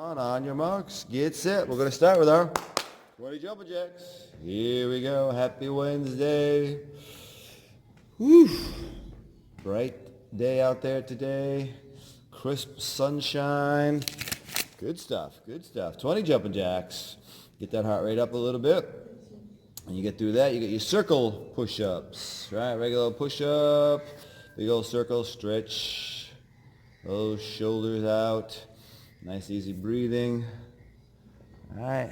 On your marks, get set. We're going to start with our 20 jumping jacks. Here we go. Happy Wednesday. Whew. Bright day out there today. Crisp sunshine. Good stuff, good stuff. 20 jumping jacks. Get that heart rate up a little bit. And you get through that, you get your circle push-ups, right? Regular push-up, big old circle, stretch those shoulders out. Nice easy breathing. All right.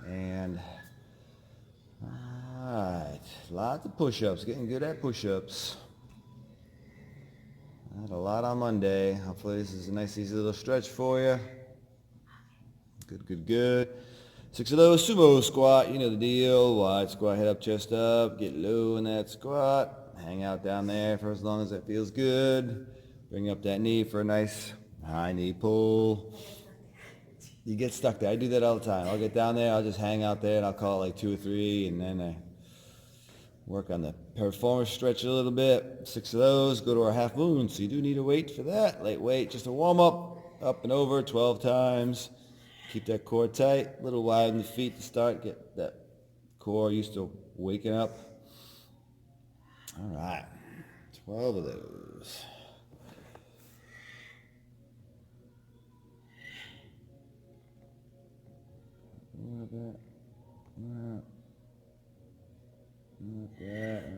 And all right, lots of push-ups, getting good at push-ups. Had a lot on Monday. Hopefully this is a nice easy little stretch for you. Good, good, good. 6 of those sumo squat, you know the deal. Wide squat, head up, chest up. Get low in that squat. Hang out down there for as long as that feels good. Bring up that knee for a nice high knee pull. You get stuck there. I do that all the time. I'll get down there, I'll just hang out there, and I'll call it like 2 or 3, and then I work on the performer stretch a little bit. 6 of those, go to our half moon. So you do need a weight for that. Light weight, just a warm up and over 12 times. Keep that core tight, a little wide in the feet to start. Get that core used to waking up. All right, 12 of those.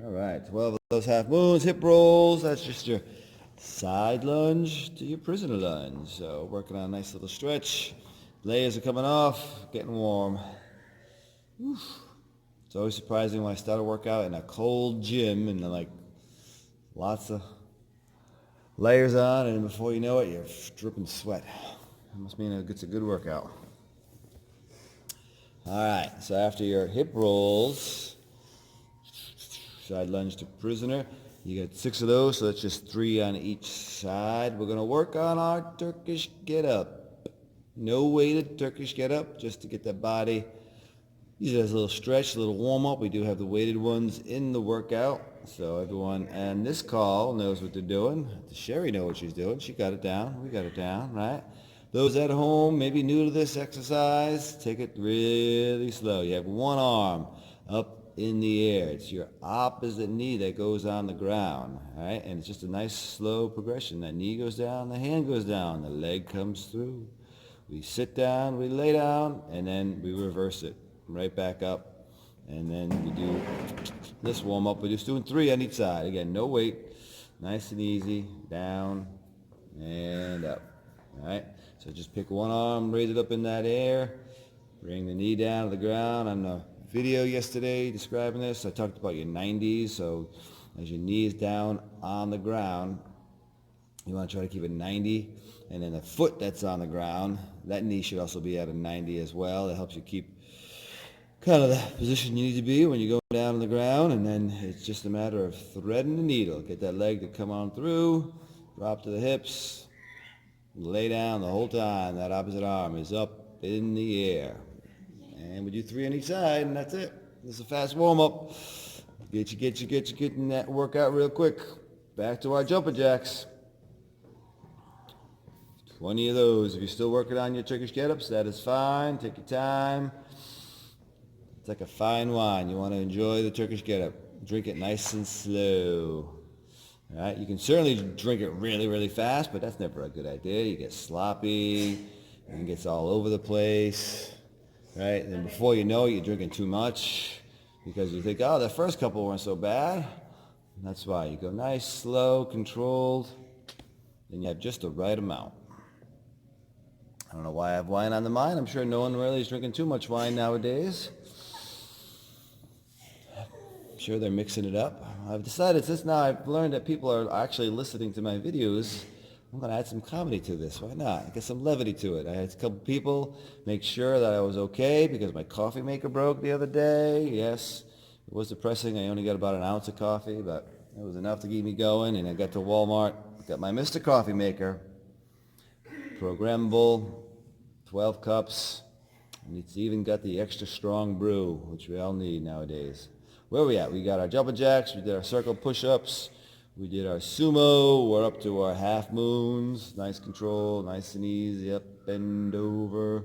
All right, 12 of those half moons, hip rolls. That's just your side lunge to your prisoner lunge. So working on a nice little stretch. Layers are coming off, getting warm. Oof. It's always surprising when I start a workout in a cold gym and like lots of layers on, and before you know it, you're dripping sweat. That must mean it's a good workout. All right, so after your hip rolls, side lunge to prisoner, you get 6 of those, so that's just 3 on each side. We're going to work on our Turkish get-up. No weighted Turkish get-up, just to get that body. Use it as a little stretch, a little warm-up. We do have the weighted ones in the workout, so everyone on this call knows what they're doing. Does Sherry know what she's doing? She got it down. We got it down, right? Those at home, maybe new to this exercise, take it really slow. You have one arm up in the air. It's your opposite knee that goes on the ground, all right? And it's just a nice slow progression. That knee goes down, the hand goes down, the leg comes through. We sit down, we lay down, and then we reverse it right back up. And then we do this warm-up. We're just doing 3 on each side. Again, no weight, nice and easy, down and up. All right, so just pick one arm, raise it up in that air, bring the knee down to the ground. On the video yesterday describing this, I talked about your 90s. So as your knee is down on the ground, you want to try to keep it 90, and then the foot that's on the ground, that knee should also be at a 90 as well. That helps you keep kind of the position you need to be when you go down on the ground, and then it's just a matter of threading the needle. Get that leg to come on through, drop to the hips, lay down the whole time. That opposite arm is up in the air. And we do 3 on each side, and that's it. This is a fast warm-up. Get you in that workout real quick. Back to our jumping jacks. 20 of those. If you're still working on your Turkish get-ups, that is fine. Take your time. It's like a fine wine. You want to enjoy the Turkish get-up. Drink it nice and slow. All right? You can certainly drink it really, really fast, but that's never a good idea. You get sloppy, and it gets all over the place. Right? And then before you know it, you're drinking too much because you think, oh, the first couple weren't so bad. And that's why. You go nice, slow, controlled, and you have just the right amount. I don't know why I have wine on the mind. I'm sure no one really is drinking too much wine nowadays. I'm sure they're mixing it up. I've decided, since now I've learned that people are actually listening to my videos, I'm going to add some comedy to this. Why not? Get some levity to it. I had a couple people make sure that I was okay because my coffee maker broke the other day. Yes, it was depressing. I only got about an ounce of coffee, but it was enough to keep me going. And I got to Walmart, got my Mr. Coffee Maker, programmable, 12 cups, and it's even got the extra strong brew, which we all need nowadays. Where are we at? We got our jumping jacks, we did our circle push-ups, We did our sumo. We're up to our half moons. Nice control, nice and easy. Up, bend over.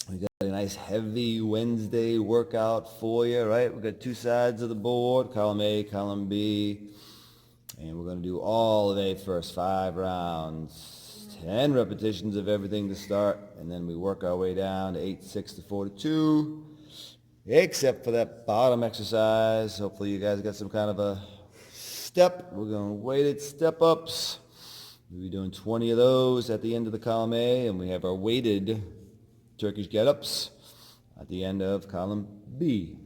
We got a nice heavy Wednesday workout for you, right? We've got two sides of the board, column A, column B. And we're going to do all of the first 5 rounds, 10 repetitions of everything to start, and then we work our way down to 8, 6 to 4 to 2, except for that bottom exercise. Hopefully you guys got some kind of a step. We're going weighted step-ups. We'll be doing 20 of those at the end of the column A, and we have our weighted Turkish get-ups at the end of column B.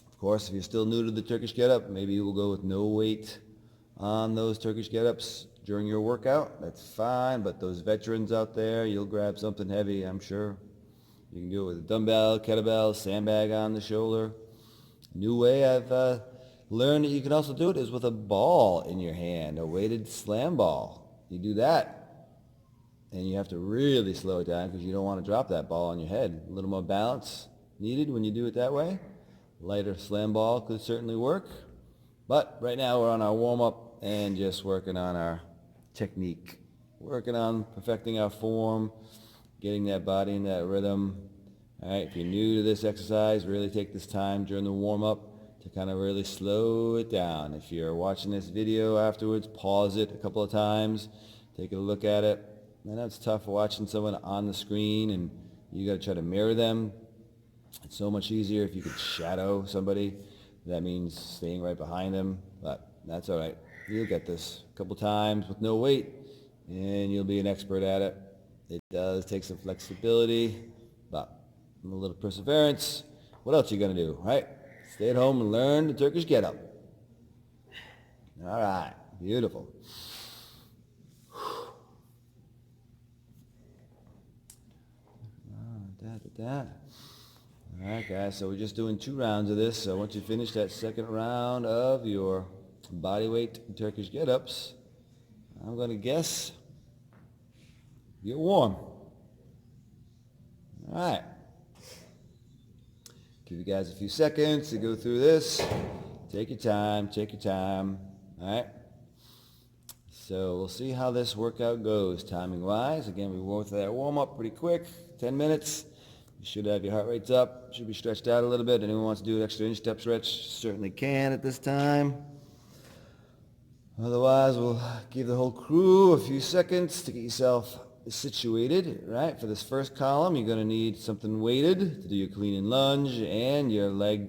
Of course, if you're still new to the Turkish get-up, maybe you will go with no weight on those Turkish get-ups during your workout. That's fine, but those veterans out there, you'll grab something heavy, I'm sure. You can do it with a dumbbell, kettlebell, sandbag on the shoulder. New way I've learned that you can also do it is with a ball in your hand, a weighted slam ball. You do that, and you have to really slow it down because you don't want to drop that ball on your head. A little more balance needed when you do it that way. Lighter slam ball could certainly work. But right now we're on our warm-up and just working on our technique. Working on perfecting our form, getting that body in that rhythm. All right, if you're new to this exercise, really take this time during the warm-up to kind of really slow it down. If you're watching this video afterwards, pause it a couple of times, take a look at it. I know it's tough watching someone on the screen and you got to try to mirror them. It's so much easier if you could shadow somebody. That means staying right behind them, but that's all right. You'll get this a couple times with no weight, and you'll be an expert at it. It does take some flexibility, but a little perseverance. What else are you going to do, right? Stay at home and learn the Turkish get-up. All right, beautiful. All right, guys, so we're just doing 2 rounds of this. So once you finish that second round of your bodyweight Turkish get-ups, I'm going to guess you're warm. All right. Give you guys a few seconds to go through this. Take your time, all right? So we'll see how this workout goes timing-wise. Again, we went through that warm-up pretty quick, 10 minutes. You should have your heart rates up, should be stretched out a little bit. Anyone wants to do an extra inch-step stretch certainly can at this time. Otherwise, we'll give the whole crew a few seconds to get yourself situated, right? For this first column, you're going to need something weighted to do your clean and lunge and your leg,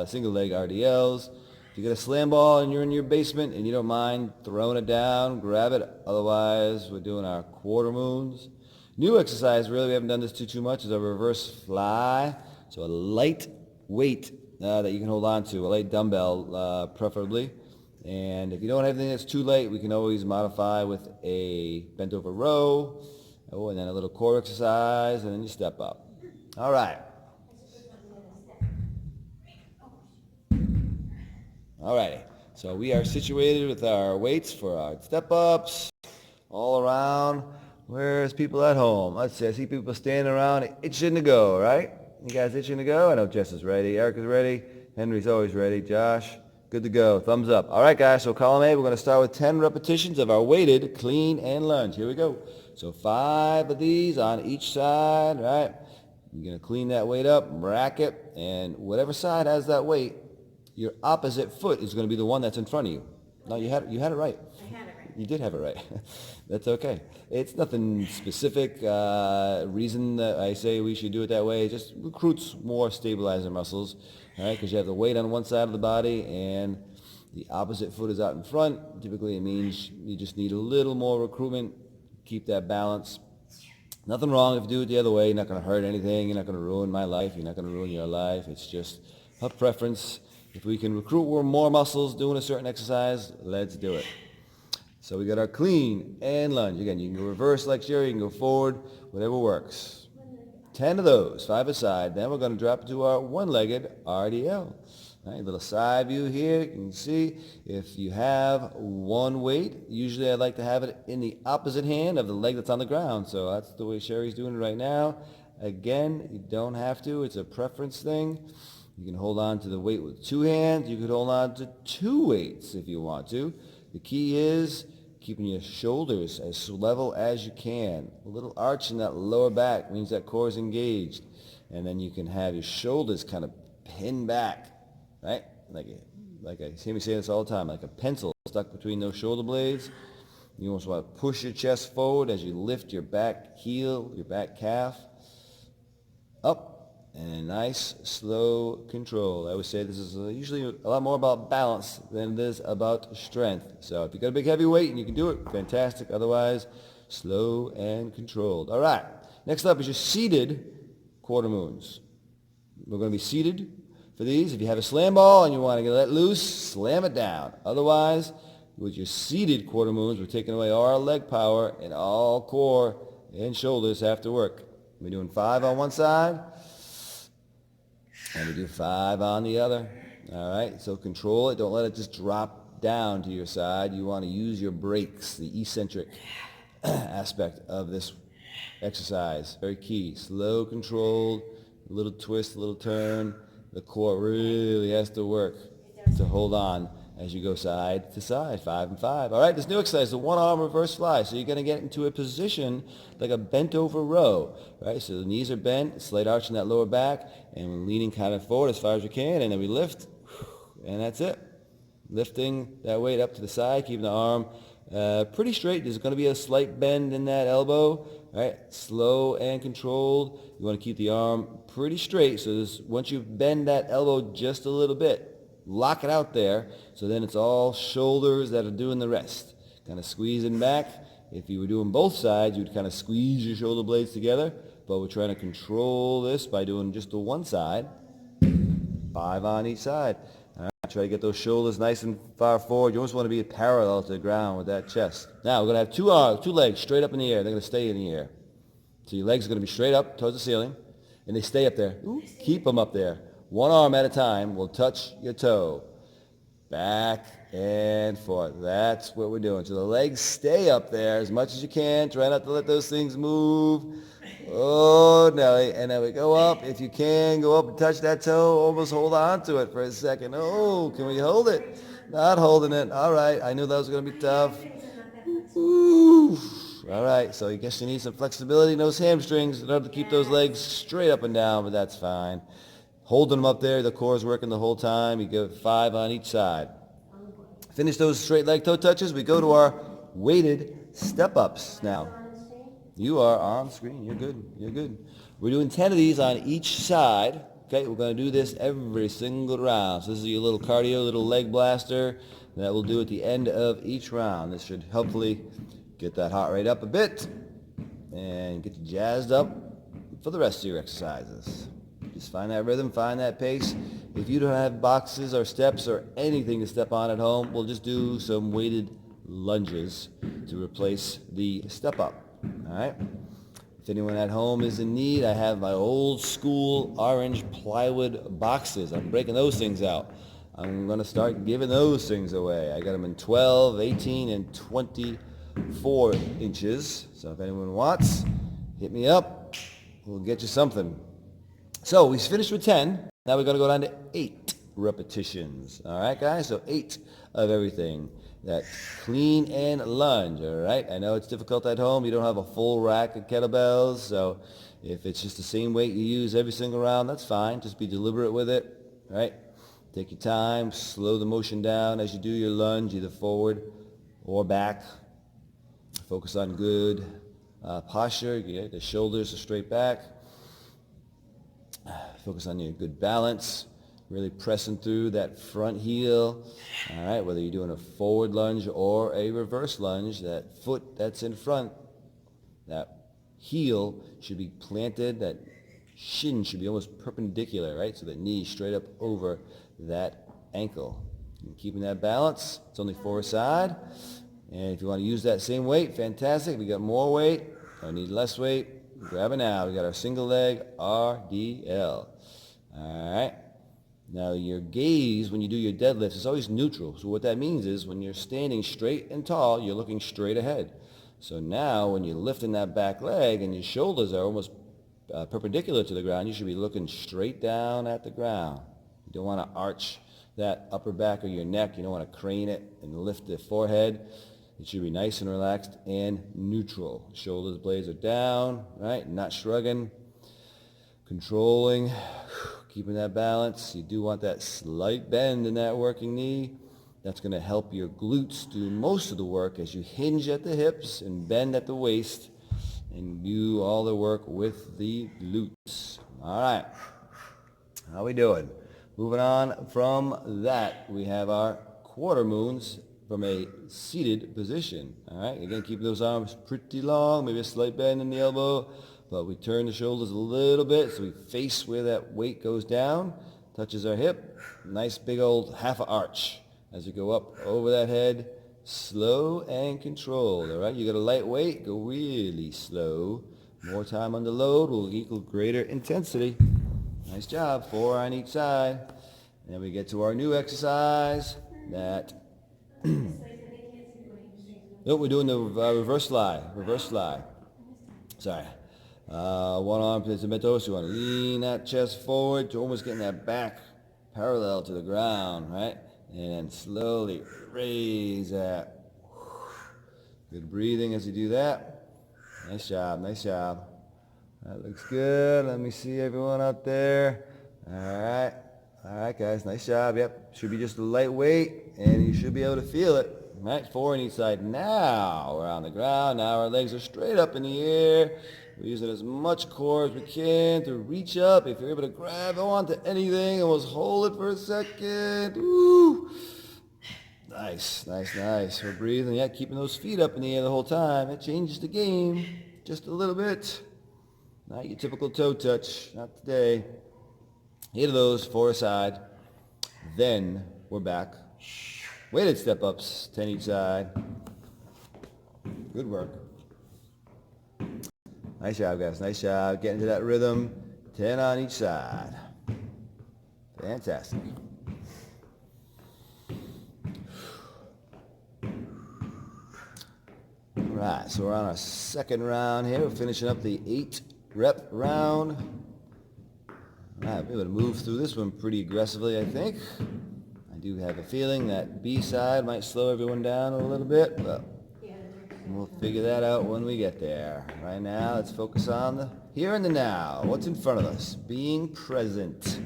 single leg RDLs. If you got a slam ball and you're in your basement and you don't mind throwing it down, grab it. Otherwise, we're doing our quarter moons. New exercise, really, we haven't done this too much, is a reverse fly. So a light weight that you can hold on to, a light dumbbell preferably. And if you don't have anything that's too light, we can always modify with a bent over row. Oh, and then a little core exercise, and then you step up. All right. All righty. So we are situated with our weights for our step-ups all around. Where's people at home? Let's see. I see people standing around itching to go, right? You guys itching to go? I know Jess is ready. Eric is ready. Henry's always ready. Josh, good to go. Thumbs up. All right, guys. So column A, we're going to start with 10 repetitions of our weighted clean and lunge. Here we go. So 5 of these on each side, right? You're going to clean that weight up, rack it, and whatever side has that weight, your opposite foot is going to be the one that's in front of you. No, you had it right. I had it right. You did have it right. That's okay. It's nothing specific reason that I say we should do it that way. It just recruits more stabilizer muscles, all right? Because you have the weight on one side of the body and the opposite foot is out in front. Typically, it means you just need a little more recruitment. Keep that balance. Nothing wrong if you do it the other way. You're not going to hurt anything. You're not going to ruin my life. You're not going to ruin your life. It's just a preference. If we can recruit more muscles doing a certain exercise, let's do it. So we got our clean and lunge. Again, you can go reverse like Sherry, you can go forward, whatever works. 10 of those, 5 aside. Then we're going to drop to our one-legged RDL. All right, little side view here. You can see if you have one weight, usually I like to have it in the opposite hand of the leg that's on the ground. So that's the way Sherry's doing it right now. Again, you don't have to. It's a preference thing. You can hold on to the weight with 2 hands. You could hold on to 2 weights if you want to. The key is keeping your shoulders as level as you can. A little arch in that lower back means that core is engaged. And then you can have your shoulders kind of pinned back, right? Like I hear me say this all the time, like a pencil stuck between those shoulder blades. You almost want to push your chest forward as you lift your back heel, your back calf up. And a nice, slow control. I would say this is usually a lot more about balance than it is about strength. So if you've got a big heavy weight and you can do it, fantastic. Otherwise, slow and controlled. All right. Next up is your seated quarter moons. We're going to be seated for these. If you have a slam ball and you want to get let loose, slam it down. Otherwise, with your seated quarter moons, we're taking away all our leg power, and all core and shoulders have to work. We're doing 5 on one side. And we do 5 on the other. All right, so control it. Don't let it just drop down to your side. You want to use your brakes, the eccentric aspect of this exercise. Very key. Slow, controlled, a little twist, a little turn. The core really has to work to hold on as you go side to side, 5 and 5. All right, this new exercise is a one-arm reverse fly. So you're going to get into a position like a bent-over row, right? So the knees are bent, slight arch in that lower back, and we're leaning kind of forward as far as we can, and then we lift, and that's it. Lifting that weight up to the side, keeping the arm pretty straight. There's going to be a slight bend in that elbow, right? Slow and controlled. You want to keep the arm pretty straight. So once you bend that elbow just a little bit, lock it out there, so then it's all shoulders that are doing the rest. Kind of squeezing back. If you were doing both sides, you'd kind of squeeze your shoulder blades together, but we're trying to control this by doing just the one side. 5 on each side. All right, try to get those shoulders nice and far forward. You almost want to be parallel to the ground with that chest. Now, we're going to have 2 legs straight up in the air. They're going to stay in the air. So your legs are going to be straight up towards the ceiling, and they stay up there. Ooh, keep them up there. One arm at a time will touch your toe. Back and forth. That's what we're doing. So the legs stay up there as much as you can. Try not to let those things move. Oh, Nelly. And then we go up. If you can, go up and touch that toe. Almost hold on to it for a second. Oh, can we hold it? Not holding it. All right. I knew that was going to be tough. Ooh. All right. So I guess you need some flexibility in those hamstrings in order to keep those legs straight up and down, but that's fine. Holding them up there, the core is working the whole time. You give 5 on each side. Finish those straight leg toe touches. We go to our weighted step-ups now. You are on screen. You're good. You're good. We're doing 10 of these on each side. Okay, we're going to do this every single round. So this is your little cardio, little leg blaster that we'll do at the end of each round. This should hopefully get that heart rate up a bit and get you jazzed up for the rest of your exercises. Just find that rhythm, find that pace. If you don't have boxes or steps or anything to step on at home, we'll just do some weighted lunges to replace the step up. All right? If anyone at home is in need, I have my old school orange plywood boxes. I'm breaking those things out. I'm going to start giving those things away. I got them in 12, 18, and 24 inches. So if anyone wants, hit me up. We'll get you something. So we finished with 10. Now we're going to go down to 8 repetitions. All right, guys? So 8 of everything. That clean and lunge, all right? I know it's difficult at home. You don't have a full rack of kettlebells. So if it's just the same weight you use every single round, that's fine. Just be deliberate with it, all right? Take your time. Slow the motion down as you do your lunge, either forward or back. Focus on good posture. Yeah, the shoulders are straight back. Focus on your good balance, really pressing through that front heel. All right, whether you're doing a forward lunge or a reverse lunge, that foot that's in front, that heel should be planted, that shin should be almost perpendicular, right? So that knee straight up over that ankle. And keeping that balance, it's only 4 side. And if you want to use that same weight, fantastic. We got more weight, or need less weight, grab it now. We got our single leg RDL. All right. Now your gaze when you do your deadlifts is always neutral. So what that means is when you're standing straight and tall, you're looking straight ahead. So now when you're lifting that back leg and your shoulders are almost perpendicular to the ground, you should be looking straight down at the ground. You don't want to arch that upper back of your neck. You don't want to crane it and lift the forehead. It should be nice and relaxed and neutral. Shoulders, blades are down, right? Not shrugging, controlling, keeping that balance. You do want that slight bend in that working knee. That's going to help your glutes do most of the work as you hinge at the hips and bend at the waist and do all the work with the glutes. All right. How we doing? Moving on from that, we have our quarter moons from a seated position. All right. Again, keep those arms pretty long, maybe a slight bend in the elbow, but we turn the shoulders a little bit so we face where that weight goes down, touches our hip. Nice big old half a arch as you go up over that head. Slow and controlled, all right? You got a light weight, go really slow. More time under load will equal greater intensity. Nice job, 4 on each side. And then we get to our new exercise that... Nope, we're doing the reverse fly. Sorry. One arm placemento, so you want to lean that chest forward to almost getting that back parallel to the ground, right? And slowly raise that. Good breathing as you do that. Nice job, nice job. That looks good. Let me see everyone out there. All right, guys, nice job. Yep, should be just a light weight, and you should be able to feel it. All right, 4 on each side. Now we're on the ground. Now our legs are straight up in the air. We're using as much core as we can to reach up. If you're able to grab onto anything and just hold it for a second. Woo! Nice, nice, nice. We're breathing. Yeah, keeping those feet up in the air the whole time. It changes the game just a little bit. Not your typical toe touch. Not today. 8 of those, 4 aside. Then we're back. Weighted step-ups, 10 each side. Good work. Nice job, guys. Nice job. Getting to that rhythm. 10 on each side. Fantastic. All right, so we're on our second round here. We're finishing up the 8-rep round. All right, we're able to move through this one pretty aggressively, I think. I do have a feeling that B side might slow everyone down a little bit, but we'll figure that out when we get there. Right now, let's focus on the here and the now. What's in front of us? Being present.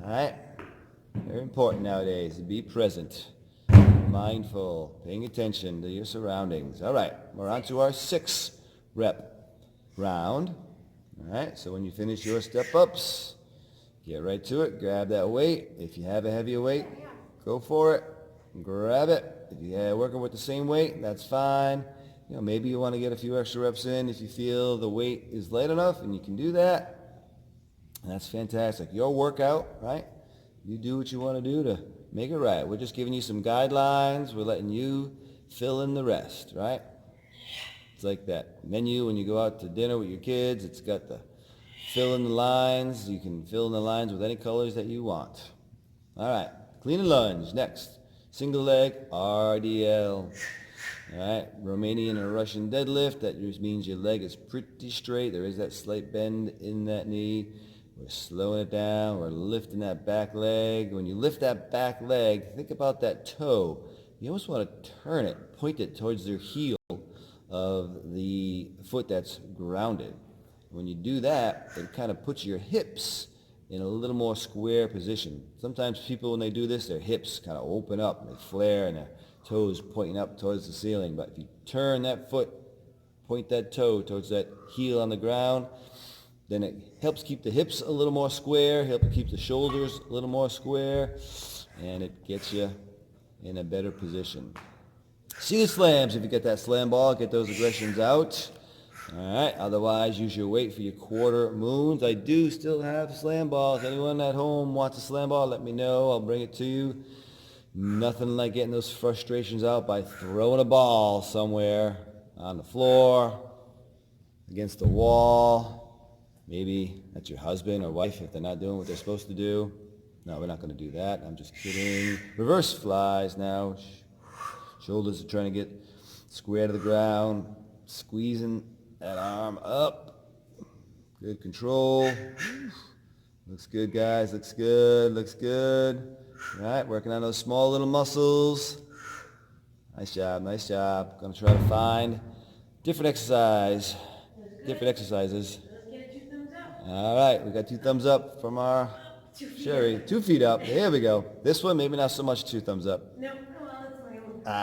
All right? Very important nowadays to be present. Mindful. Paying attention to your surroundings. All right. We're on to our 6-rep round. All right. So when you finish your step-ups, get right to it. Grab that weight. If you have a heavier weight, go for it. Grab it. If you're working with the same weight, that's fine. You know, maybe you want to get a few extra reps in if you feel the weight is light enough, and you can do that. That's fantastic. Your workout, right? You do what you want to do to make it right. We're just giving you some guidelines. We're letting you fill in the rest, right? It's like that menu when you go out to dinner with your kids. It's got the fill in the lines. You can fill in the lines with any colors that you want. All right. Clean and lunge. Next. Single leg RDL. All right. Romanian or Russian deadlift. That just means your leg is pretty straight. There is that slight bend in that knee. We're slowing it down. We're lifting that back leg. When you lift that back leg, think about that toe. You almost want to turn it, point it towards the heel of the foot that's grounded. When you do that, it kind of puts your hips in a little more square position. Sometimes people, when they do this, their hips kind of open up and they flare and their toes pointing up towards the ceiling. But if you turn that foot, point that toe towards that heel on the ground, then it helps keep the hips a little more square, helps keep the shoulders a little more square, and it gets you in a better position. See the slams. If you get that slam ball, get those aggressions out. All right. Otherwise, use your weight for your quarter moons. I do still have slam balls. Anyone at home wants a slam ball, let me know. I'll bring it to you. Nothing like getting those frustrations out by throwing a ball somewhere on the floor, against the wall. Maybe that's your husband or wife if they're not doing what they're supposed to do. No, we're not going to do that. I'm just kidding. Reverse flies now. Shoulders are trying to get square to the ground. Squeezing that arm up. Good control. Looks good, guys. Looks good. Looks good. All right, working on those small little muscles. Nice job. Nice job. Gonna try to find different exercises. All right, we got 2 thumbs up from our Sherry. 2 feet up. There we go. This one, maybe not so much 2 thumbs up. No, well, it's my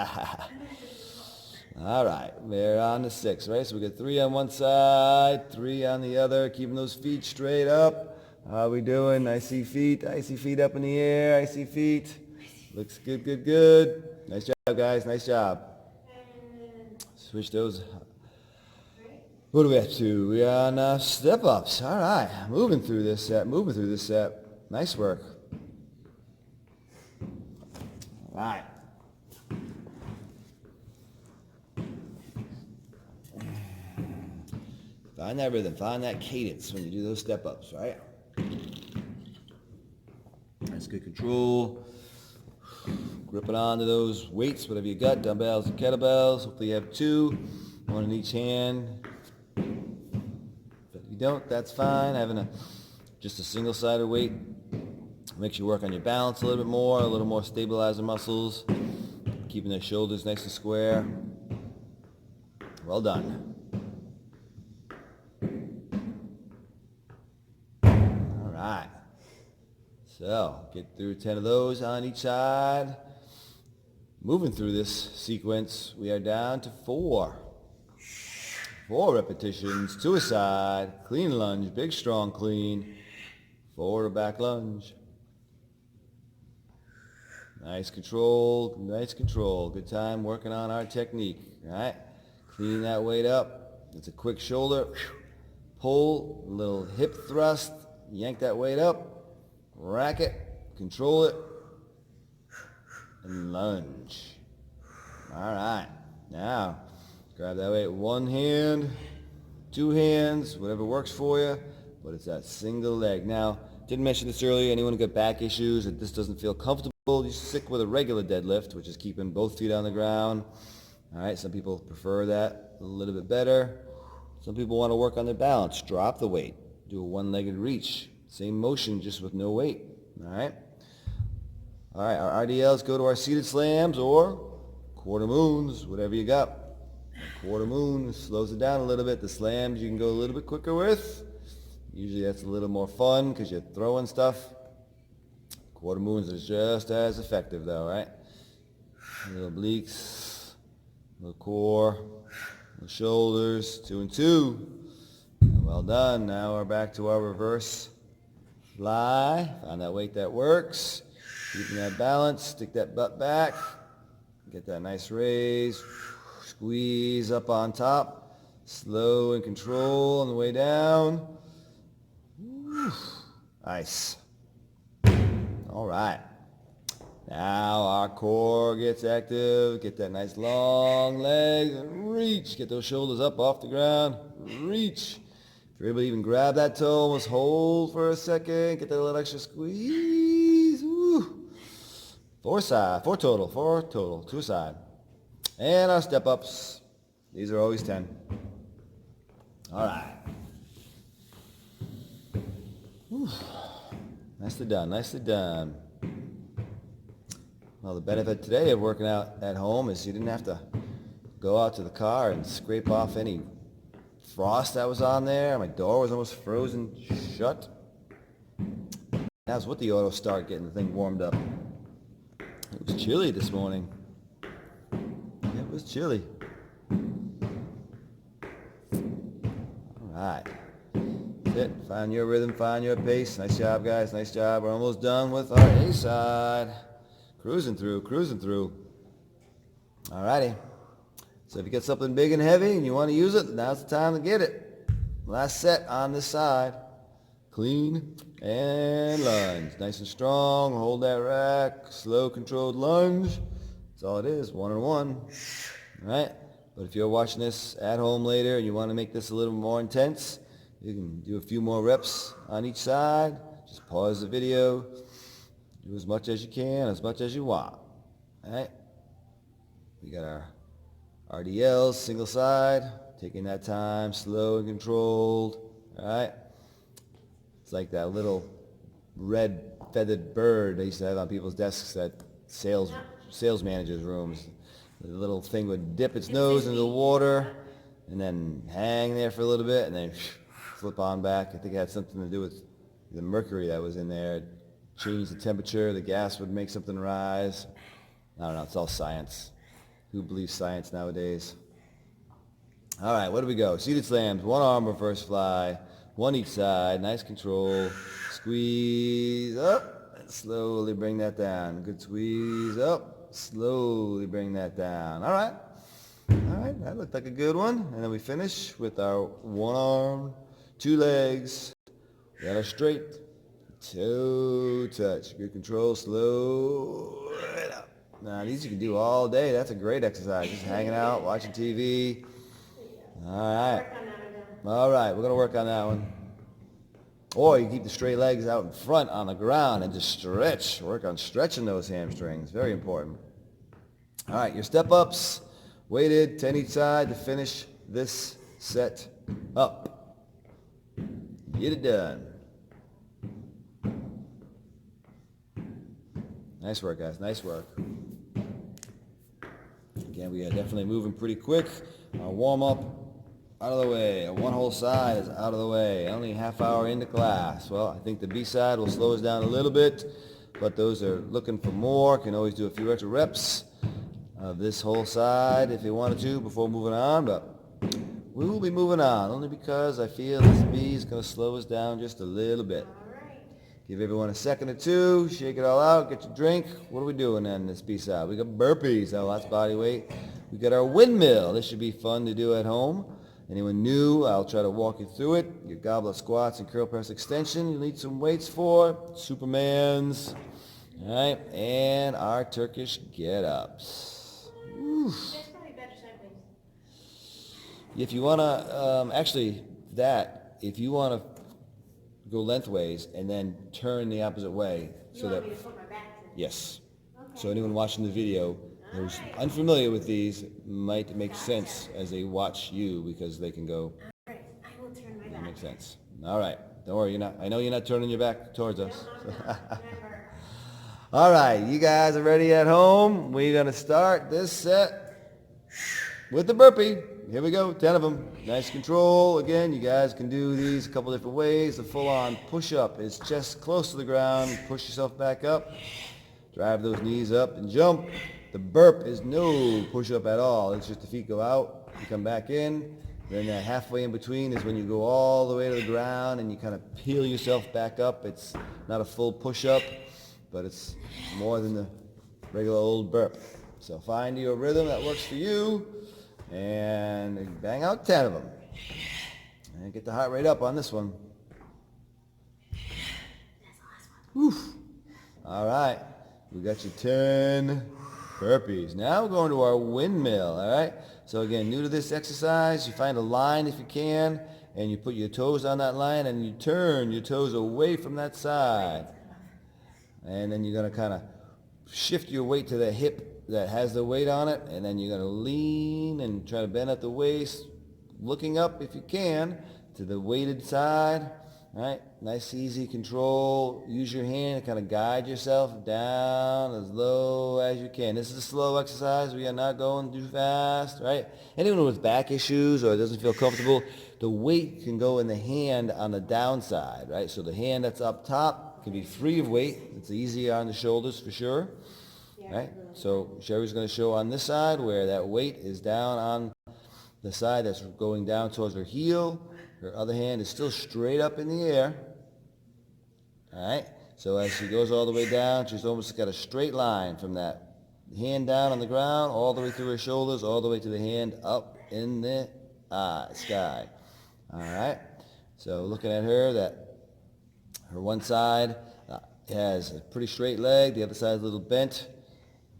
own. All right, we're on the 6, right? So we got 3 on one side, 3 on the other, keeping those feet straight up. How we doing? I see feet up in the air, I see feet. Looks good, good, good. Nice job, guys, nice job. Switch those. What are we up to? We're on step-ups. All right, moving through this set. Nice work. All right. Find that rhythm, find that cadence when you do those step-ups, right? That's good control. Gripping onto those weights, whatever you got, dumbbells and kettlebells. Hopefully you have 2, 1 in each hand. But if you don't, that's fine. Having just a single-sided weight makes you work on your balance a little bit more stabilizer muscles, keeping the shoulders nice and square. Well done. All right. So, get through 10 of those on each side. Moving through this sequence, we are down to 4. 4 repetitions, 2 a side, clean lunge, big strong clean, forward or back lunge. Nice control, good time working on our technique, right? Cleaning that weight up. It's a quick shoulder, pull, a little hip thrust, yank that weight up, rack it, control it, and lunge. All right, now grab that weight, 1 hand, 2 hands, whatever works for you, but it's that single leg. Now, didn't mention this earlier, anyone who got back issues, if this doesn't feel comfortable, you stick with a regular deadlift, which is keeping both feet on the ground. All right, some people prefer that a little bit better. Some people want to work on their balance. Drop the weight. Do a one-legged reach. Same motion, just with no weight. All right? All right, our RDLs go to our seated slams or quarter moons, whatever you got. Quarter moon slows it down a little bit. The slams you can go a little bit quicker with. Usually that's a little more fun because you're throwing stuff. Quarter moons is just as effective though, right? Little obliques, little core, little shoulders, 2 and 2. Well done. Now we're back to our reverse fly. Find that weight that works. Keeping that balance, stick that butt back. Get that nice raise. Squeeze up on top. Slow and control on the way down. Whew. Nice. All right. Now our core gets active. Get that nice long leg. Reach. Get those shoulders up off the ground. Reach. If you're able to even grab that toe, almost hold for a second. Get that little extra squeeze. Woo. 4 total. 2 side. And our step-ups. These are always 10. All right. Whew. Nicely done. Well, the benefit today of working out at home is you didn't have to go out to the car and scrape off any frost that was on there. My door was almost frozen shut. That was with the auto start getting the thing warmed up. It was chilly this morning. It was chilly. All right. That's it. Find your rhythm, find your pace. Nice job, guys. Nice job. We're almost done with our A side. Cruising through. All righty. So if you get something big and heavy and you want to use it, now's the time to get it. Last set on this side. Clean and lunge. Nice and strong. Hold that rack. Slow, controlled lunge. That's all it is. 1 and 1. All right? But if you're watching this at home later and you want to make this a little more intense, you can do a few more reps on each side. Just pause the video. Do as much as you can, as much as you want. All right? We got our RDLs, single side. Taking that time, slow and controlled. All right? It's like that little red feathered bird they used to have on people's desks at sales managers' rooms. The little thing would dip its nose into the water and then hang there for a little bit and then flip on back. I think it had something to do with the mercury that was in there. It changed the temperature, the gas would make something rise. I don't know, it's all science. Who believes science nowadays? All right, what do we go? Seated slams, one arm reverse fly, one each side, nice control. Squeeze up and slowly bring that down. Good squeeze up, slowly bring that down. All right, that looked like a good one. And then we finish with our one arm, two legs. We got our straight toe touch. Good control, slow right up. Now these you can do all day. That's a great exercise. Just hanging out, watching TV. All right, we're going to work on that one. Or you keep the straight legs out in front on the ground and just stretch. Work on stretching those hamstrings. Very important. All right, your step-ups, weighted, 10 each side to finish this set up. Get it done. Nice work, guys. Nice work. Again, we are definitely moving pretty quick. Our warm-up out of the way. One whole side is out of the way. Only a half hour into class. Well, I think the B side will slow us down a little bit, but those are looking for more can always do a few extra reps of this whole side if you wanted to before moving on, but we will be moving on only because I feel this B is going to slow us down just a little bit. Give everyone a second or two, shake it all out, get your drink. What are we doing on this B side? We got burpees. Oh, that's body weight. We got our windmill. This should be fun to do at home. Anyone new, I'll try to walk you through it. Your goblet squats and curl press extension. You'll need some weights for Supermans. All right, and our Turkish get-ups. That's probably better sideways. If you want to, if you want to go lengthways and then turn the opposite way. You want me to put my back to? Yes. Okay. So anyone watching the video who's unfamiliar with these might make sense as they watch you because they can go. All right, I will turn my back. That makes sense. All right, don't worry. I know you're not turning your back towards us. No, never. All right, you guys are ready at home. We're gonna start this set with the burpee. Here we go, 10 of them. Nice control. Again, you guys can do these a couple different ways. The full-on push-up is chest close to the ground. Push yourself back up. Drive those knees up and jump. The burp is no push-up at all. It's just the feet go out, you come back in. Then that halfway in between is when you go all the way to the ground and you kind of peel yourself back up. It's not a full push-up, but it's more than the regular old burp. So find your rhythm that works for you and bang out 10 of them. And get the heart rate up on this one. Whew. All right, we got your 10 burpees. Now we're going to our windmill, all right? So again, new to this exercise, you find a line if you can, and you put your toes on that line, and you turn your toes away from that side. And then you're going to kind of shift your weight to the hip that has the weight on it, and then you're going to lean and try to bend at the waist, looking up if you can to the weighted side. All right, nice easy control. Use your hand to kind of guide yourself down as low as you can. This is a slow exercise. We are not going too fast, right? Anyone with back issues or doesn't feel comfortable, the weight can go in the hand on the downside, right? So the hand that's up top can be free of weight. It's easier on the shoulders for sure, right? So Sherry's going to show on this side where that weight is down on the side that's going down towards her heel. Her other hand is still straight up in the air. All right? So as she goes all the way down, she's almost got a straight line from that hand down on the ground, all the way through her shoulders, all the way to the hand up in the sky. All right? So looking at her, that her one side has a pretty straight leg, the other side is a little bent.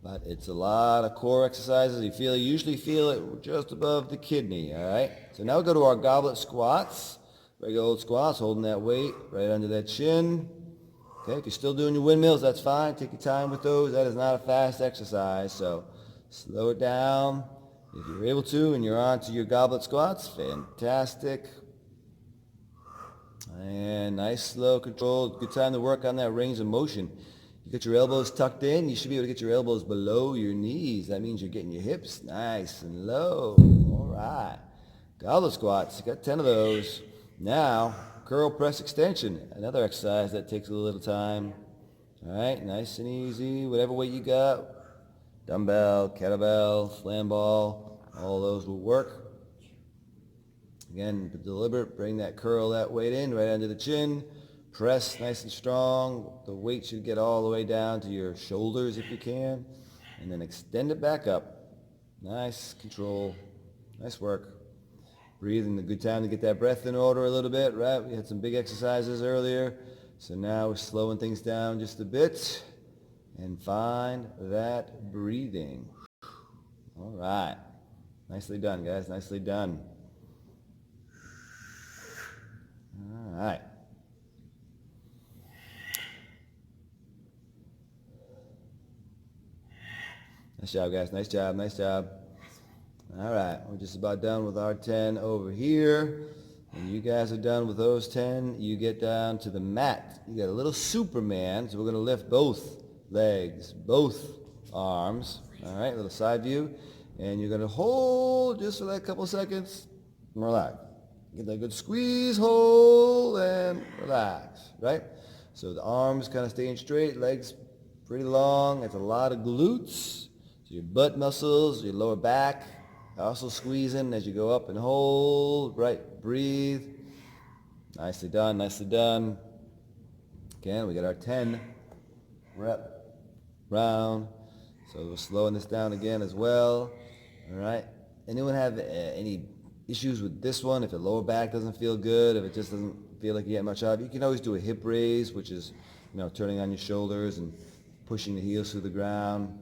But it's a lot of core exercises. You usually feel it just above the kidney, all right? So now we go to our goblet squats. Regular old squats, holding that weight right under that chin. Okay, if you're still doing your windmills, that's fine. Take your time with those. That is not a fast exercise, so slow it down. If you're able to and you're on to your goblet squats, fantastic. And nice, slow control. Good time to work on that range of motion. You get your elbows tucked in. You should be able to get your elbows below your knees. That means you're getting your hips nice and low. All right. Goblet squats. You got 10 of those. Now, curl press extension. Another exercise that takes a little time. All right, nice and easy. Whatever weight you got. Dumbbell, kettlebell, slam ball. All those will work. Again, be deliberate, bring that curl, that weight in, right under the chin. Press nice and strong. The weight should get all the way down to your shoulders if you can. And then extend it back up. Nice control. Nice work. Breathing, a good time to get that breath in order a little bit, right? We had some big exercises earlier. So now we're slowing things down just a bit. And find that breathing. All right. Nicely done, guys. Nicely done. All right. Nice job, guys. Nice job. Nice job. All right. We're just about done with our 10 over here. And you guys are done with those 10. You get down to the mat. You got a little Superman. So we're going to lift both legs, both arms. All right. A little side view. And you're going to hold just for that couple seconds. And relax. Get that good squeeze, hold, and relax, right? So the arms kind of staying straight, legs pretty long. It's a lot of glutes. So your butt muscles, your lower back, also squeezing as you go up and hold, right? Breathe. Nicely done, nicely done. Again, we got our 10 rep round. So we're slowing this down again as well. All right. Anyone have any issues with this one? If the lower back doesn't feel good, if it just doesn't feel like you get much out of it, you can always do a hip raise, which is, turning on your shoulders and pushing the heels through the ground.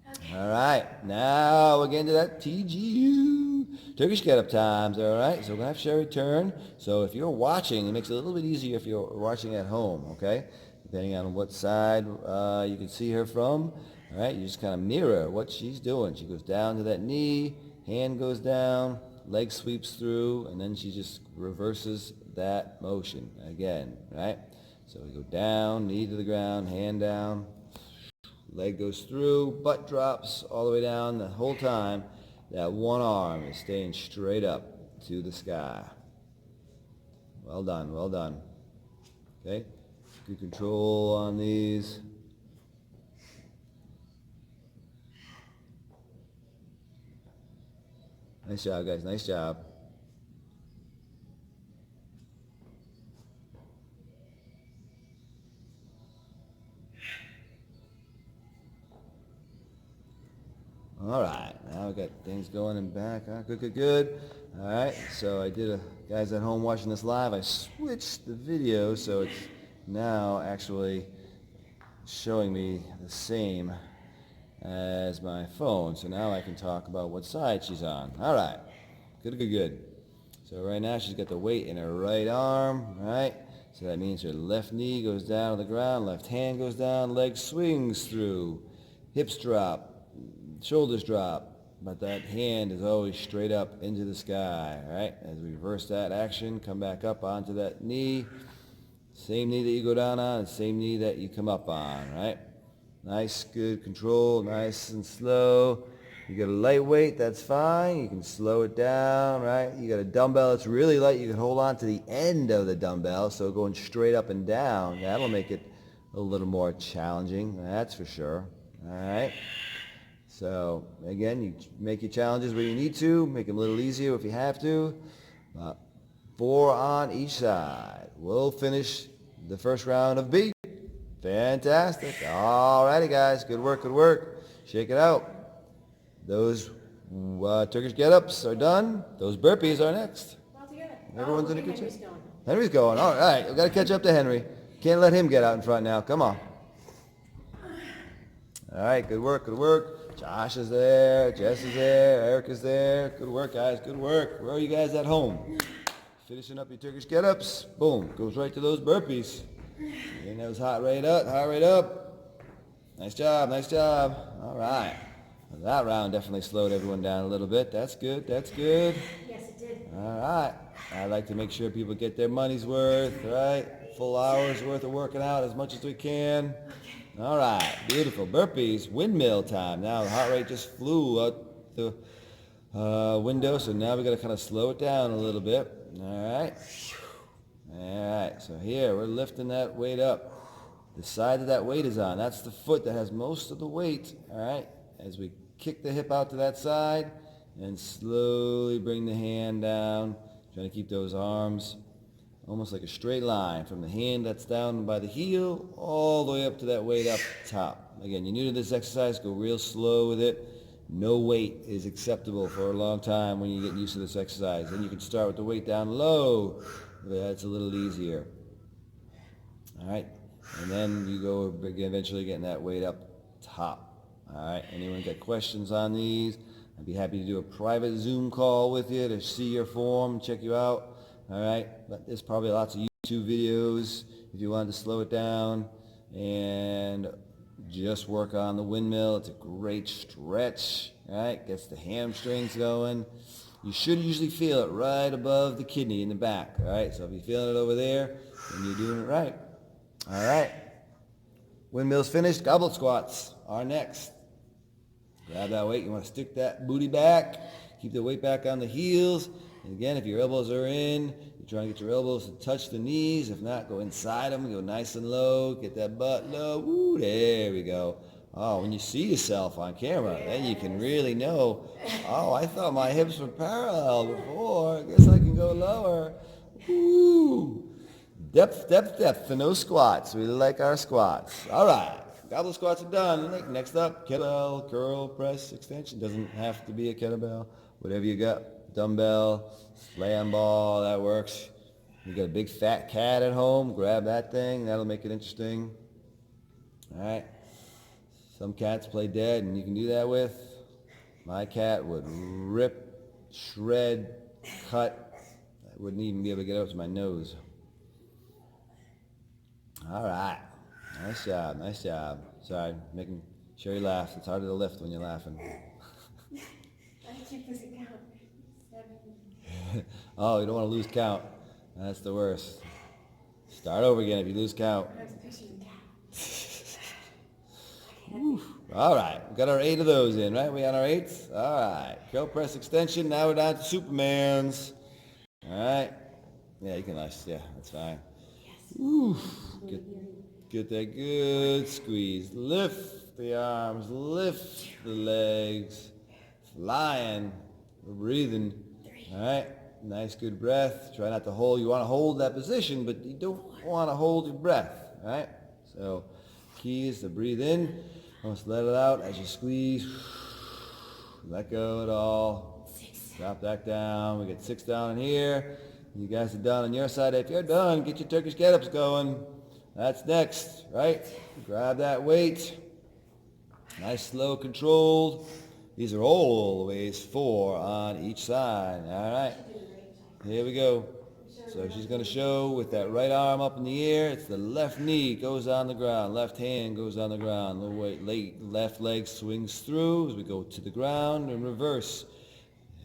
Okay. All right, now we're getting to that TGU, Turkish get-up times, all right? So we're going to have Sherry turn. So if you're watching, it makes it a little bit easier if you're watching at home, okay? Depending on what side you can see her from, all right? You just kind of mirror what she's doing. She goes down to that knee, hand goes down, leg sweeps through, and then she just reverses that motion again, right? So we go down, knee to the ground, hand down, leg goes through, butt drops all the way down. The whole time, that one arm is staying straight up to the sky. Well done, well done. Okay, good control on these. Nice job, guys. Nice job. All right. Now we got things going in back. Good, good, good. All right. So I did guys at home watching this live, I switched the video so it's now actually showing me the same as my phone. So now I can talk about what side she's on. All right. Good, good, good. So right now she's got the weight in her right arm, right? So that means her left knee goes down to the ground, left hand goes down, leg swings through, hips drop, shoulders drop, but that hand is always straight up into the sky, right? As we reverse that action, come back up onto that knee. Same knee that you go down on, same knee that you come up on, right? Nice, good control, nice and slow. You got a lightweight, that's fine. You can slow it down, right? You got a dumbbell that's really light. You can hold on to the end of the dumbbell, so going straight up and down, that'll make it a little more challenging, that's for sure, all right? So, again, you make your challenges where you need to, make them a little easier if you have to. 4 on each side. We'll finish the first round of B. Fantastic. All righty, guys. Good work, good work. Shake it out. Those Turkish get-ups are done. Those burpees are next. Everyone's in a good shape. Henry's going. All right. We've got to catch up to Henry. Can't let him get out in front now. Come on. All right. Good work, good work. Josh is there. Jess is there. Eric is there. Good work, guys. Good work. Where are you guys at home? Finishing up your Turkish get-ups. Boom. Goes right to those burpees. Getting those hot rate up. Hot rate up. Nice job. Nice job. All right. Well, that round definitely slowed everyone down a little bit. That's good. That's good. Yes, it did. All right. I like to make sure people get their money's worth, right? Full hours worth of working out as much as we can. All right. Beautiful. Burpees. Windmill time. Now the heart rate just flew out the window, so now we got to kind of slow it down a little bit. All right. All right. So here we're lifting that weight up. The side that weight is on, that's the foot that has most of the weight. All right. As we kick the hip out to that side and slowly bring the hand down, trying to keep those arms almost like a straight line from the hand that's down by the heel all the way up to that weight up top. Again, you're new to this exercise, go real slow with it. No weight is acceptable for a long time when you get used to this exercise. Then you can start with the weight down low. That's a little easier. All right. And then you go eventually getting that weight up top. All right. Anyone got questions on these? I'd be happy to do a private Zoom call with you to see your form, check you out. All right. But there's probably lots of YouTube videos if you wanted to slow it down and just work on the windmill. It's a great stretch. All right. Gets the hamstrings going. You should usually feel it right above the kidney in the back. All right. So if you're feeling it over there, then you're doing it right. All right. Windmills finished. Goblet squats are next. Grab that weight. You want to stick that booty back. Keep the weight back on the heels. And again, if your elbows are in, you're trying to get your elbows to touch the knees. If not, go inside them. Go nice and low. Get that butt low. Woo, there we go. Oh, when you see yourself on camera, then you can really know, oh, I thought my hips were parallel before. I guess I can go lower. Woo. Depth, depth, depth for no squats. We like our squats. All right. Goblet squats are done. Next up, kettlebell, curl, press, extension. Doesn't have to be a kettlebell. Whatever you got. Dumbbell, slam ball, that works. You got a big fat cat at home, grab that thing. That'll make it interesting. All right. Some cats play dead, and you can do that with. My cat would rip, shred, cut. I wouldn't even be able to get up to my nose. All right. Nice job. Nice job. Sorry, making sure you laugh. It's harder to lift when you're laughing. I keep losing count. 7. Oh, you don't want to lose count. That's the worst. Start over again if you lose count. I was pushing the cat. All right. We got our 8 of those in, right? We on our 8s? All right. Curl press extension. Now we're down to Supermans. All right. Yeah, you can nice. Yeah, that's fine. Woo. Get that good squeeze. Lift the arms, lift the legs. Flying. We're breathing. All right. Nice, good breath. Try not to hold. You want to hold that position, but you don't want to hold your breath. All right. So key is to breathe in. Almost let it out as you squeeze. Let go it all. Drop that down. We get 6 down in here. You guys are done on your side. If you're done, get your Turkish get-ups going. That's next, right? Grab that weight. Nice, slow, controlled. These are always 4 on each side. All right. Here we go. So she's going to show with that right arm up in the air. It's the left knee goes on the ground. Left hand goes on the ground. The weight, left leg swings through as we go to the ground and reverse.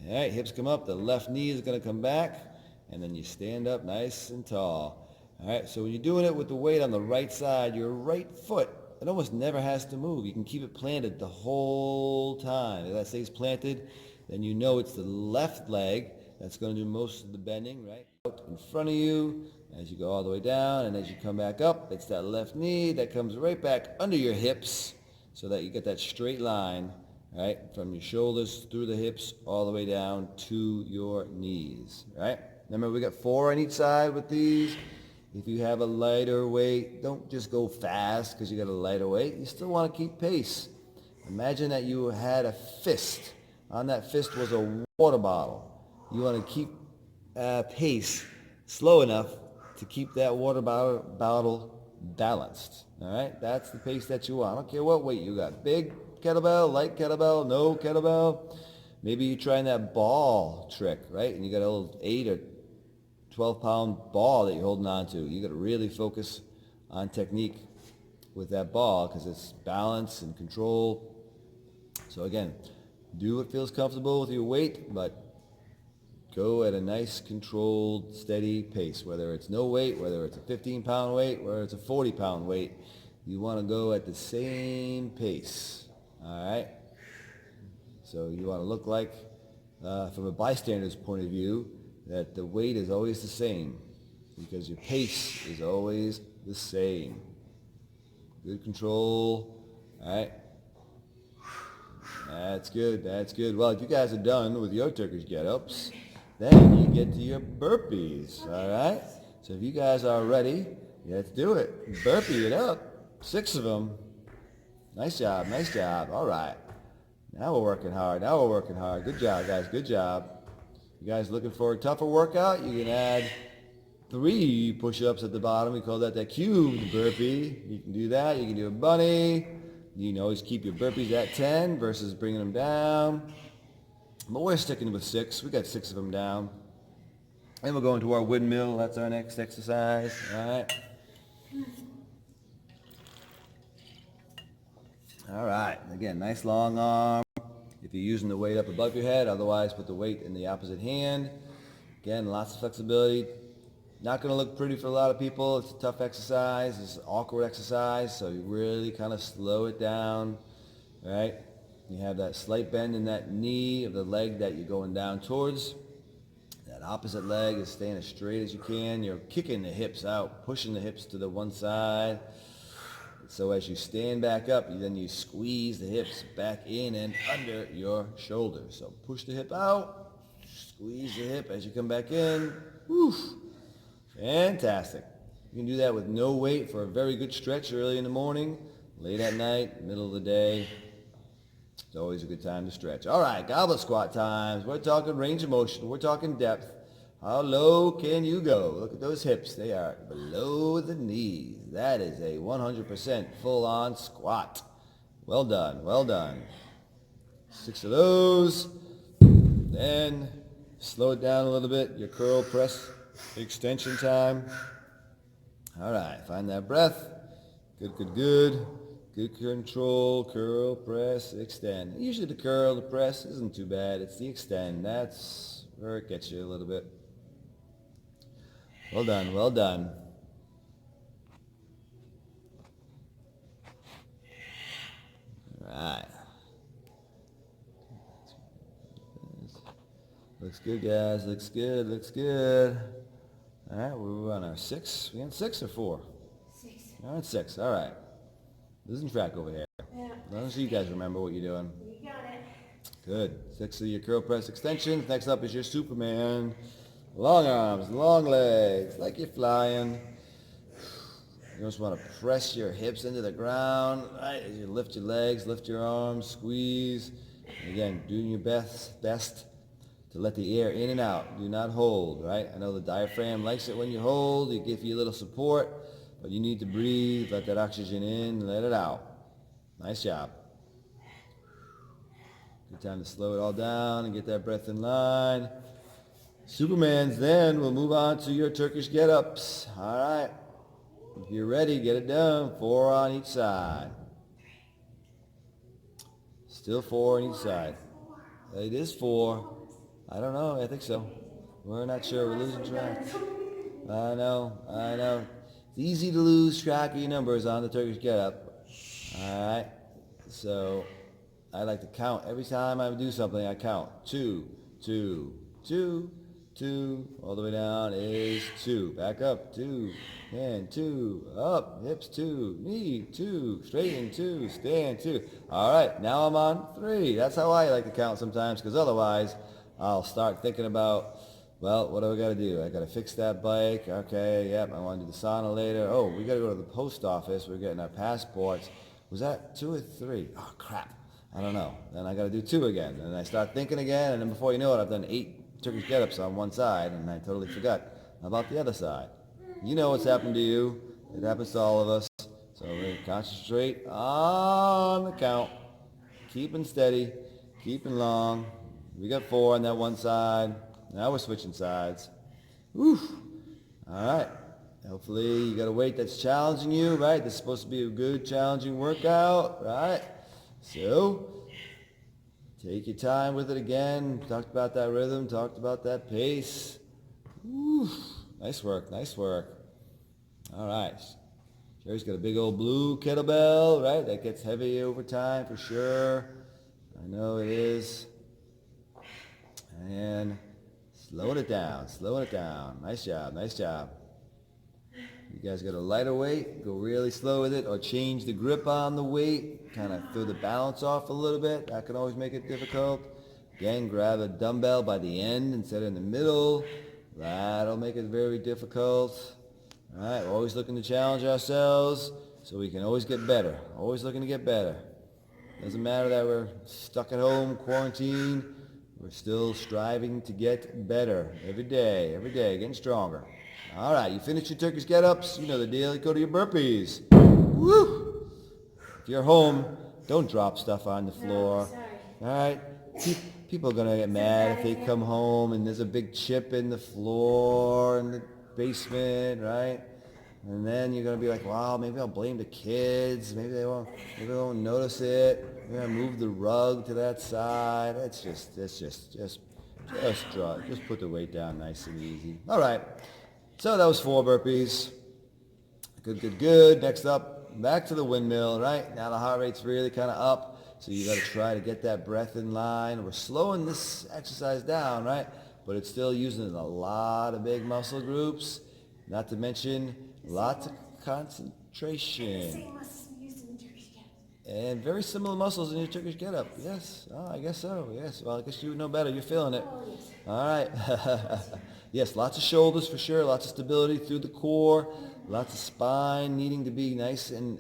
All right, hips come up. The left knee is going to come back. And then you stand up nice and tall. All right, so when you're doing it with the weight on the right side, your right foot, it almost never has to move. You can keep it planted the whole time. If that stays planted, then you know it's the left leg that's going to do most of the bending, right? Out in front of you as you go all the way down, and as you come back up, it's that left knee that comes right back under your hips so that you get that straight line, right, from your shoulders through the hips all the way down to your knees, right? Remember, we got 4 on each side with these. If you have a lighter weight, don't just go fast because you got a lighter weight. You still want to keep pace. Imagine that you had a fist. On that fist was a water bottle. You want to keep pace slow enough to keep that water bottle balanced. All right? That's the pace that you want. I don't care what weight you got. Big kettlebell, light kettlebell, no kettlebell. Maybe you're trying that ball trick, right? And you got a little 8 or 12-pound ball that you're holding on to. You got to really focus on technique with that ball because it's balance and control. So again, do what feels comfortable with your weight, but go at a nice, controlled, steady pace, whether it's no weight, whether it's a 15-pound weight, whether it's a 40-pound weight. You want to go at the same pace, all right? So you want to look like, from a bystander's point of view, that the weight is always the same because your pace is always the same. Good control, all right? That's good, that's good. Well, if you guys are done with your Turkish get-ups, then you get to your burpees, all right? So if you guys are ready, let's do it. Burpee it up. 6 of them. Nice job, nice job. All right. Now we're working hard. Now we're working hard. Good job, guys. Good job. You guys looking for a tougher workout? You can add 3 push-ups at the bottom. We call that cubed burpee. You can do that. You can do a bunny. You can always keep your burpees at 10 versus bringing them down. But we're sticking with 6. We got 6 of them down. And we're going to our windmill. That's our next exercise. All right. All right. Again, nice long arm. If you're using the weight up above your head, otherwise put the weight in the opposite hand. Again, lots of flexibility. Not going to look pretty for a lot of people. It's a tough exercise. It's an awkward exercise, so you really kind of slow it down, right? You have that slight bend in that knee of the leg that you're going down towards. That opposite leg is staying as straight as you can. You're kicking the hips out, pushing the hips to the one side. So as you stand back up, then you squeeze the hips back in and under your shoulders. So push the hip out, squeeze the hip as you come back in. Woof. Fantastic. You can do that with no weight for a very good stretch early in the morning, late at night, middle of the day. It's always a good time to stretch. All right, goblet squat times. We're talking range of motion. We're talking depth. How low can you go? Look at those hips. They are below the knees. That is a 100% full-on squat. Well done. Well done. 6 of those. Then slow it down a little bit. Your curl press extension time. All right. Find that breath. Good, good, good. Good control. Curl, press, extend. Usually the curl, the press isn't too bad. It's the extend. That's where it gets you a little bit. Well done, well done. All right. Looks good, guys. Looks good, looks good. All right, we're on our 6. We on 6 or 4? 6. We're on 6, all right. Losing track over here. Yeah. As long as you guys remember what you're doing. You got it. Good. 6 of your curl press extensions. Next up is your Superman. Long arms, long legs, like you're flying. You just want to press your hips into the ground, right? As you lift your legs, lift your arms, squeeze. And again, doing your best to let the air in and out. Do not hold, right? I know the diaphragm likes it when you hold. It gives you a little support, but you need to breathe, let that oxygen in, and let it out. Nice job. Good time to slow it all down and get that breath in line. Superman's then. We'll move on to your Turkish get-ups. All right. If you're ready, get it done. 4 on each side. Still 4 on each side. It is 4. I don't know. I think so. We're not sure. We're losing track. I know. It's easy to lose track of your numbers on the Turkish get-up. All right. So I like to count. Every time I do something, I count. 2, 2, 2. 2, all the way down is 2. Back up, 2, and 2, up, hips 2, knee 2, straighten 2, stand 2. All right, now I'm on 3. That's how I like to count sometimes, because otherwise I'll start thinking about, well, what do I got to do? I got to fix that bike. Okay, yep, I want to do the sauna later. Oh, we got to go to the post office. We're getting our passports. Was that 2 or 3? Oh, crap. I don't know. Then I got to do 2 again. And I start thinking again, and then before you know it, I've done 8 Turkish get-ups on one side, and I totally forgot about the other side. You know what's happened to you. It happens to all of us. So we're concentrate on the count. Keeping steady. Keeping long. We got 4 on that one side. Now we're switching sides. Whew. All right. Hopefully you got a weight that's challenging you, right? This is supposed to be a good, challenging workout, right? So Take your time with it again. Talked about that rhythm, talked about that pace. Woo. Nice work, nice work. All right. Jerry's got a big old blue kettlebell, right? That gets heavy over time for sure. I know it is. And slowing it down, slowing it down. Nice job, nice job. You guys got a lighter weight, go really slow with it, or change the grip on the weight, kind of throw the balance off a little bit. That can always make it difficult. Again, grab a dumbbell by the end instead of in the middle. That'll make it very difficult. All right, we're always looking to challenge ourselves so we can always get better. Always looking to get better. Doesn't matter that we're stuck at home, quarantined. We're still striving to get better every day, getting stronger. All right, you finish your Turkish get-ups. You know the deal. You go to your burpees. Woo! If you're home, don't drop stuff on the floor. Sorry. All right? People are going to get mad if they come home and there's a big chip in the floor in the basement, right? And then you're going to be like, wow, maybe I'll blame the kids. Maybe they won't notice it. Maybe I'll move the rug to that side. Just put the weight down nice and easy. All right. So that was 4 burpees. Good. Next up, back to the windmill, right? Now the heart rate's really kind of up. So you got to try to get that breath in line. We're slowing this exercise down, right? But it's still using a lot of big muscle groups. Not to mention lots of concentration. Same muscles we used in the Turkish get-up. And very similar muscles in your Turkish get-up. Yes. Oh, I guess so. Yes. Well, I guess you would know better. You're feeling it. Oh, yes. All right. Yes, lots of shoulders for sure. Lots of stability through the core. Lots of spine needing to be nice and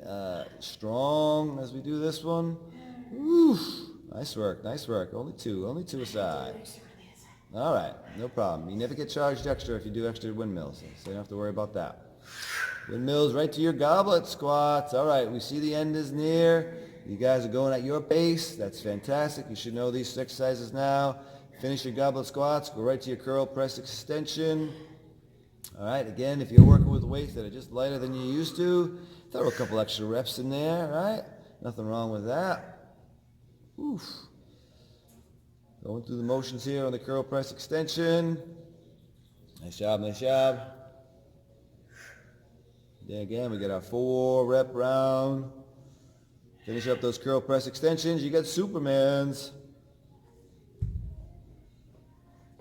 strong as we do this one. Woo. Nice work. Only two aside. All right. No problem. You never get charged extra if you do extra windmills, so you don't have to worry about that. Windmills right to your goblet squats. All right. We see the end is near. You guys are going at your pace. That's fantastic. You should know these exercises now. Finish your goblet squats. Go right to your curl press extension. All right. Again, if you're working with weights that are just lighter than you used to, throw a couple extra reps in there, right? Nothing wrong with that. Oof. Going through the motions here on the curl press extension. Nice job. Then again, we get our 4 rep round. Finish up those curl press extensions. You got Supermans.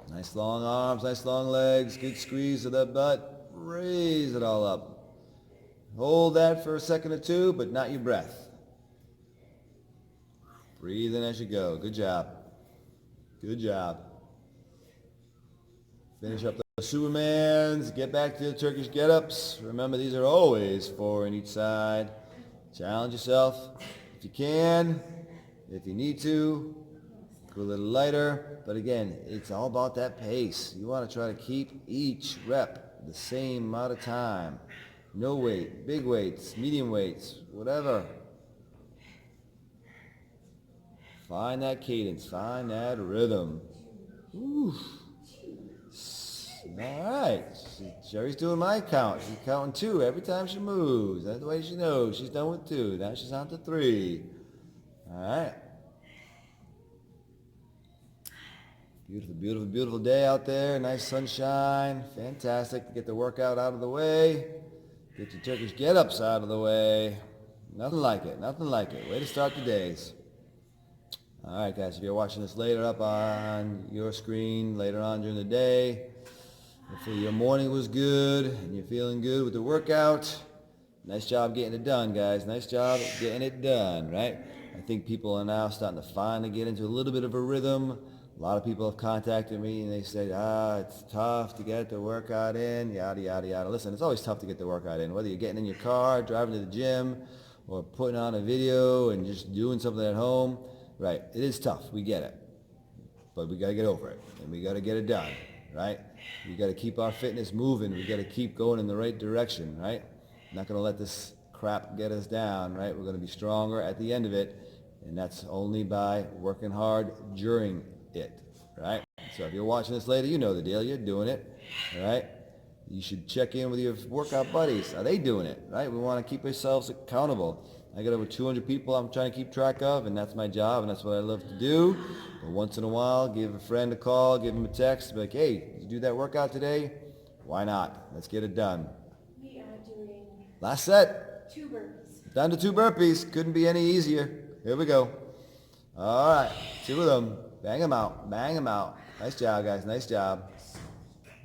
Nice long arms, nice long legs. Good squeeze of that butt. Raise it all up. Hold that for a second or two, but not your breath. Breathe in as you go. Good job. Finish up the Supermans. Get back to the Turkish get-ups. Remember, these are always 4 in each side. Challenge yourself if you can, if you need to. Go a little lighter. But again, it's all about that pace. You want to try to keep each rep the same amount of time. No weight, big weights, medium weights, whatever. Find that cadence. Find that rhythm. Ooh. All right. Sherry's doing my count. She's counting 2 every time she moves. That's the way she knows. She's done with 2. Now she's on to 3. All right. Beautiful day out there. Nice sunshine. Fantastic to get the workout out of the way. Get your Turkish get-ups out of the way. Nothing like it. Way to start the days. All right, guys, if you're watching this later up on your screen, later on during the day, hopefully your morning was good and you're feeling good with the workout. Nice job getting it done, guys. Nice job getting it done, right? I think people are now starting to finally get into a little bit of a rhythm. A lot of people have contacted me and they say, it's tough to get the workout in, yada, yada, yada. Listen, it's always tough to get the workout in, whether you're getting in your car, driving to the gym, or putting on a video and just doing something at home. Right, it is tough, we get it, but we got to get over it, and we got to get it done, right? We got to keep our fitness moving, we got to keep going in the right direction, right? Not going to let this crap get us down, right? We're going to be stronger at the end of it, and that's only by working hard during it, right? So if you're watching this later, you know the deal, you're doing it, all right? You should check in with your workout buddies. Are they doing it, right? We want to keep ourselves accountable. I got over 200 people I'm trying to keep track of, and that's my job, and that's what I love to do. But once in a while, give a friend a call, give him a text, be like, hey, did you do that workout today? Why not? Let's get it done. We are doing Last set. 2 burpees. Down to 2 burpees. Couldn't be any easier. Here we go. All right, 2 of them. Bang them out. Bang them out. Nice job, guys. Nice job.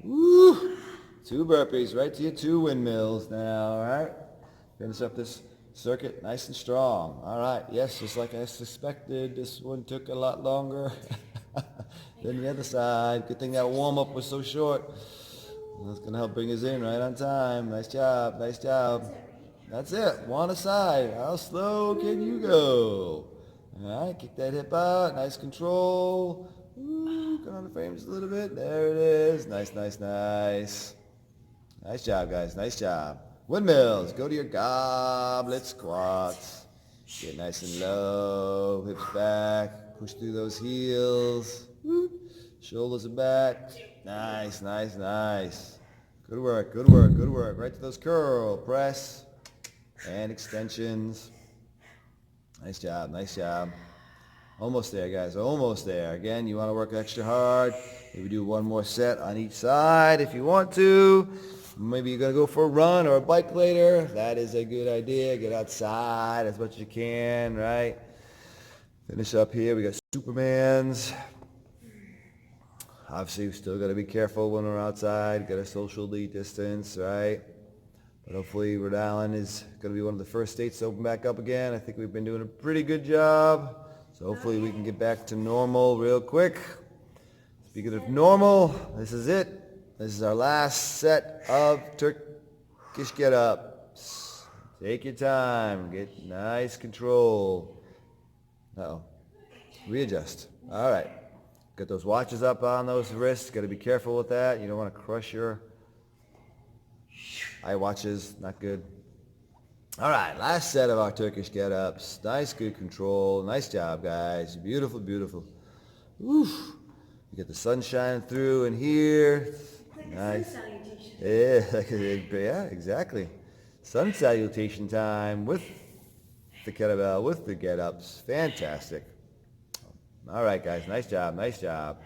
Woo! 2 burpees. Right to your 2 windmills now. All right. Finish up this circuit nice and strong. All right. Yes, just like I suspected, this one took a lot longer than the other side. Good thing that warm-up was so short. That's going to help bring us in right on time. Nice job. Nice job. That's it. One aside. How slow can you go? All right. Kick that hip out. Nice control. Ooh, get on the frame just a little bit. There it is. Nice, nice, nice. Nice job, guys. Nice job. Windmills. Go to your goblet squats. Get nice and low. Hips back. Push through those heels. Shoulders are back. Nice, nice, nice. Good work, good work, good work. Right to those curl, press, and extensions. Nice job, nice job. Almost there, guys, almost there. Again, you want to work extra hard. Maybe do one more set on each side if you want to. Maybe you're going to go for a run or a bike later. That is a good idea. Get outside as much as you can, right? Finish up here. We got Supermans. Obviously, we still got to be careful when we're outside. Got to socially distance, right? But hopefully, Rhode Island is going to be one of the first states to open back up again. I think we've been doing a pretty good job. So hopefully, we can get back to normal real quick. Speaking of normal, this is it. This is our last set of Turkish get-ups. Take your time. Get nice control. Uh-oh. Readjust. All right. Get those watches up on those wrists. Got to be careful with that. You don't want to crush your eye watches. Not good. All right, last set of our Turkish get-ups. Nice, good control. Nice job, guys. Beautiful, beautiful. Oof. You get the sun shining through in here. Like Nice. a sun salutation. Yeah, exactly. Sun salutation time with the kettlebell, with the get-ups. Fantastic. All right, guys. Nice job. Nice job.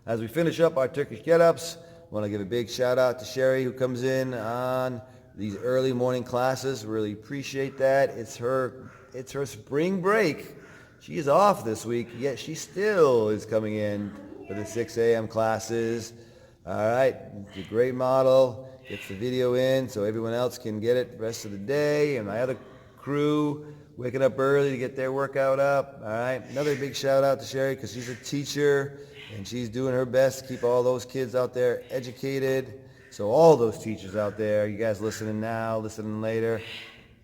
As we finish up our Turkish get-ups, I want to give a big shout-out to Sherry, who comes in on these early morning classes. Really appreciate that. It's her spring break. She is off this week, yet she still is coming in for the 6 a.m. classes. All right. It's a great model. Gets the video in so everyone else can get it the rest of the day. And my other crew waking up early to get their workout up. All right. Another big shout out to Sherry because she's a teacher and she's doing her best to keep all those kids out there educated. So all those teachers out there, you guys listening now, listening later,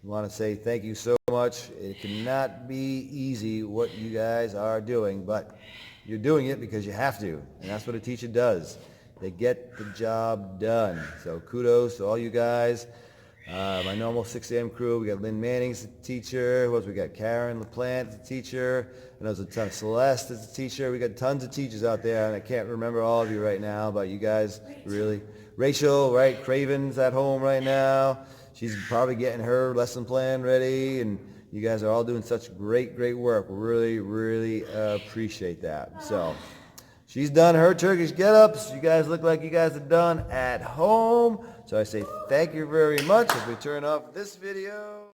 I want to say thank you so much. It cannot be easy what you guys are doing, but you're doing it because you have to. And that's what a teacher does. They get the job done. So kudos to all you guys. My normal 6 a.m. crew, we got Lynn Manning as a teacher. Who else? We got Karen LaPlante as a teacher. And there's a ton of Celeste as a teacher. We got tons of teachers out there, and I can't remember all of you right now, but you guys really. Rachel, right? Craven's at home right now. She's probably getting her lesson plan ready, and you guys are all doing such great, great work. We really, really appreciate that. So she's done her Turkish get-ups. You guys look like you guys are done at home. So I say thank you very much as we turn off this video.